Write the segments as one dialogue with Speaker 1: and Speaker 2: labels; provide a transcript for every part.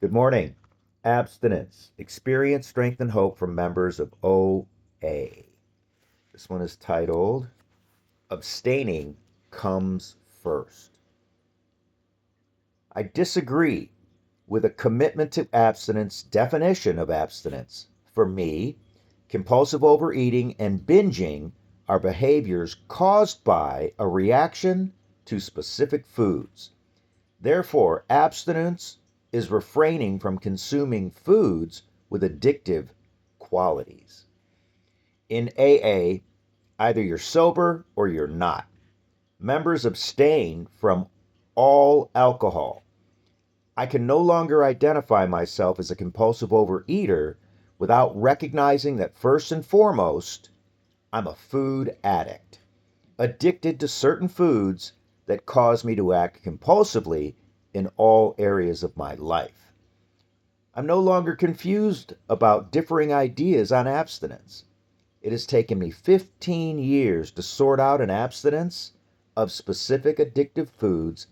Speaker 1: Good morning. Abstinence. Experience, strength, and hope from members of OA. This one is titled Abstaining Comes First. I disagree with a commitment to abstinence definition of abstinence. For me, compulsive overeating and binging are behaviors caused by a reaction to specific foods. Therefore, abstinence is refraining from consuming foods with addictive qualities. In AA, either you're sober or you're not. Members abstain from all alcohol. I can no longer identify myself as a compulsive overeater without recognizing that first and foremost, I'm a food addict, addicted to certain foods that cause me to act compulsively in all areas of my life. I'm no longer confused about differing ideas on abstinence. It has taken me 15 years to sort out an abstinence of specific addictive foods,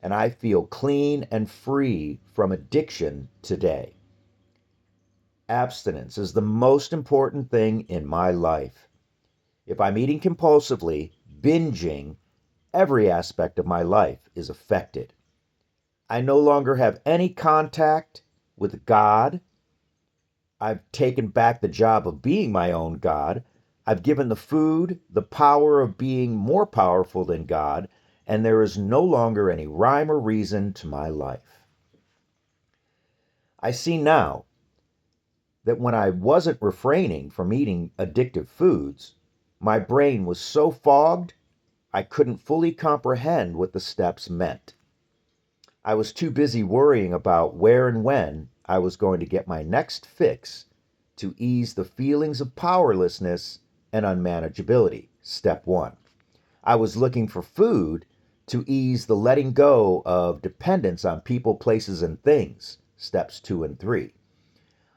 Speaker 1: and I feel clean and free from addiction today. Abstinence is the most important thing in my life. If I'm eating compulsively, binging, every aspect of my life is affected. I no longer have any contact with God. I've taken back the job of being my own God. I've given the food the power of being more powerful than God, and there is no longer any rhyme or reason to my life. I see now that when I wasn't refraining from eating addictive foods, my brain was so fogged I couldn't fully comprehend what the steps meant. I was too busy worrying about where and when I was going to get my next fix to ease the feelings of powerlessness and unmanageability. Step one. I was looking for food to ease the letting go of dependence on people, places, and things. Steps 2 and 3.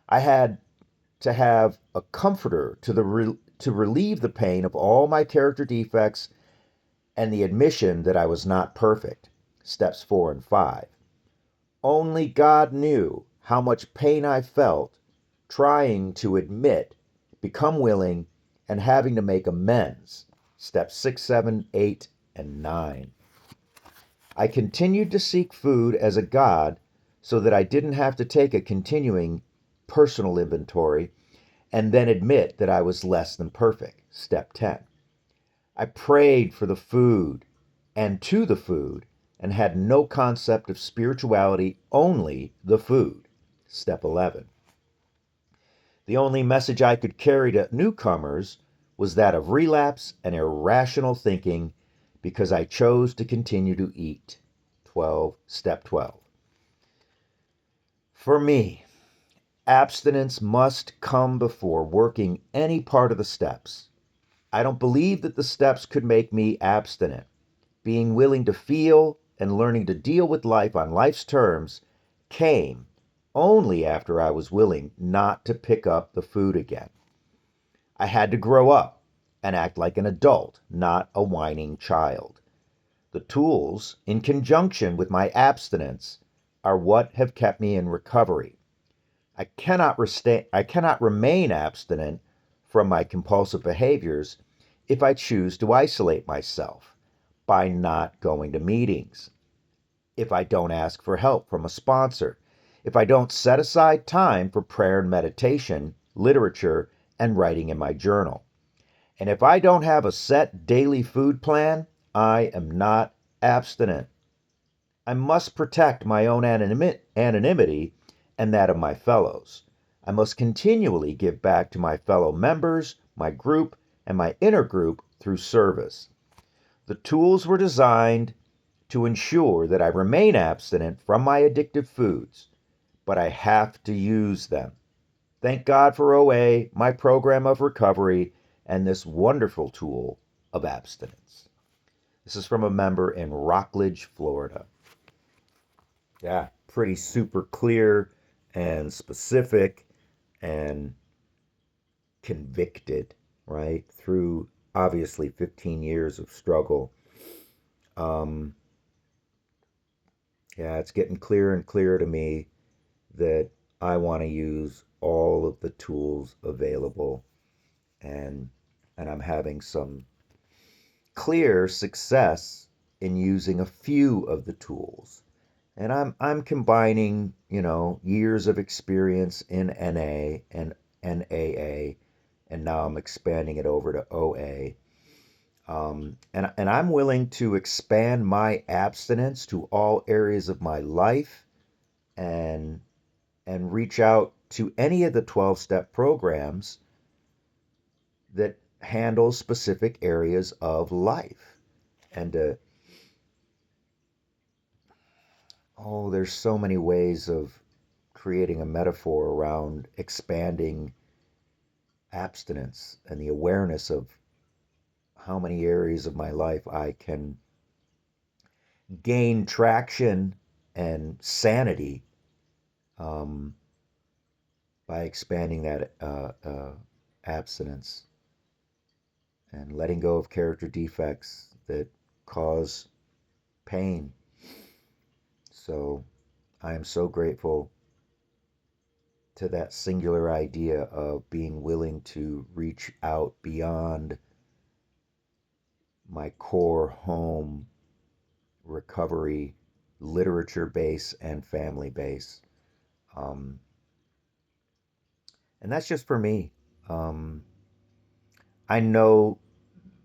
Speaker 1: I had to have a comforter to relieve the pain of all my character defects and the admission that I was not perfect. Steps 4 and 5. Only God knew how much pain I felt trying to admit, become willing, and having to make amends. Steps 6, 7, 8, and 9. I continued to seek food as a God so that I didn't have to take a continuing personal inventory and then admit that I was less than perfect. Step 10. I prayed for the food and to the food and had no concept of spirituality, only the food. Step 11. The only message I could carry to newcomers was that of relapse and irrational thinking because I chose to continue to eat. Step 12. For me, abstinence must come before working any part of the steps. I don't believe that the steps could make me abstinent. Being willing to feel and learning to deal with life on life's terms came only after I was willing not to pick up the food again. I had to grow up and act like an adult, not a whining child. The tools, in conjunction with my abstinence, are what have kept me in recovery. I cannot remain abstinent from my compulsive behaviors if I choose to isolate myself by not going to meetings, if I don't ask for help from a sponsor, if I don't set aside time for prayer and meditation, literature, and writing in my journal. And if I don't have a set daily food plan, I am not abstinent. I must protect my own anonymity and that of my fellows. I must continually give back to my fellow members, my group, and my inner group through service. The tools were designed to ensure that I remain abstinent from my addictive foods, but I have to use them. Thank God for OA, my program of recovery, and this wonderful tool of abstinence. This is from a member in Rockledge, Florida. Yeah, pretty super clear and specific and convicted, right? Through obviously 15 years of struggle. Um, yeah, it's getting clearer and clearer to me that I want to use all of the tools available, and I'm having some clear success in using a few of the tools. And I'm combining, years of experience in NA and NAA, and now I'm expanding it over to OA. And I'm willing to expand my abstinence to all areas of my life, and reach out to any of the 12-step programs that handle specific areas of life. And there's so many ways of creating a metaphor around expanding abstinence and the awareness of how many areas of my life I can gain traction and sanity, um, by expanding that abstinence and letting go of character defects that cause pain. So I am so grateful to that singular idea of being willing to reach out beyond my core home recovery literature base and family base. Um, and that's just for me. Um, I know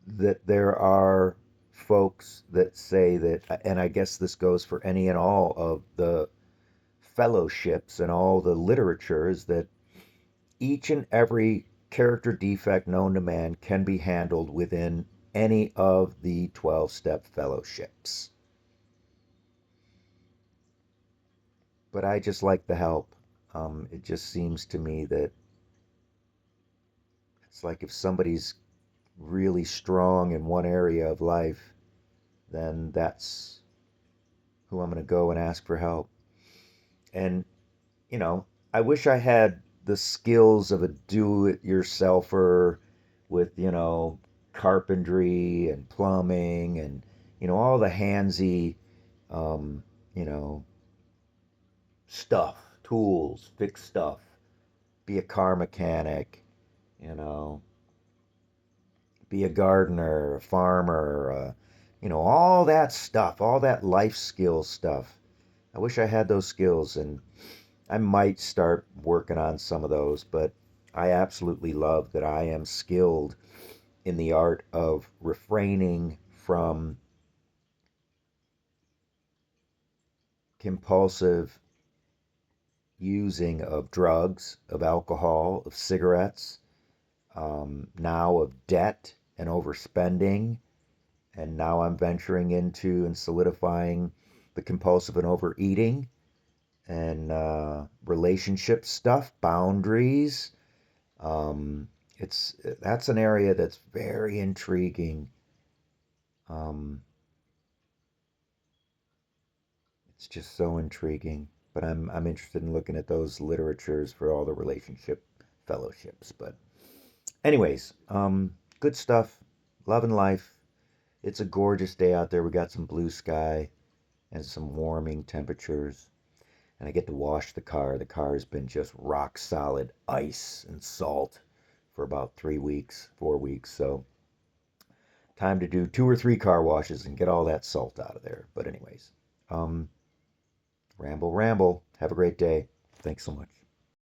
Speaker 1: that there are folks that say that, and I guess this goes for any and all of the fellowships and all the literatures, that each and every character defect known to man can be handled within any of the 12 step fellowships. But I just like the help. It just seems to me that it's like if somebody's really strong in one area of life, then that's who I'm going to go and ask for help. And, you know, I wish I had the skills of a do it yourselfer with, carpentry and plumbing and, all the handsy, um, you know, stuff, tools, fix stuff, be a car mechanic, you know, be a gardener, a farmer, all that stuff, all that life skill stuff. I wish I had those skills, and I might start working on some of those, but I absolutely love that I am skilled in the art of refraining from compulsive using of drugs, of alcohol, of cigarettes, now of debt and overspending. And now I'm venturing into and solidifying the compulsive and overeating and relationship stuff, boundaries. That's an area that's very intriguing. Um, it's just so intriguing. But I'm interested in looking at those literatures for all the relationship fellowships. But anyways, good stuff. Love and life. It's a gorgeous day out there. We got some blue sky and some warming temperatures. And I get to wash the car. The car has been just rock solid ice and salt for about 3 weeks, 4 weeks. So time to do 2 or 3 car washes and get all that salt out of there. But anyways, ramble, ramble. Have a great day. Thanks so much.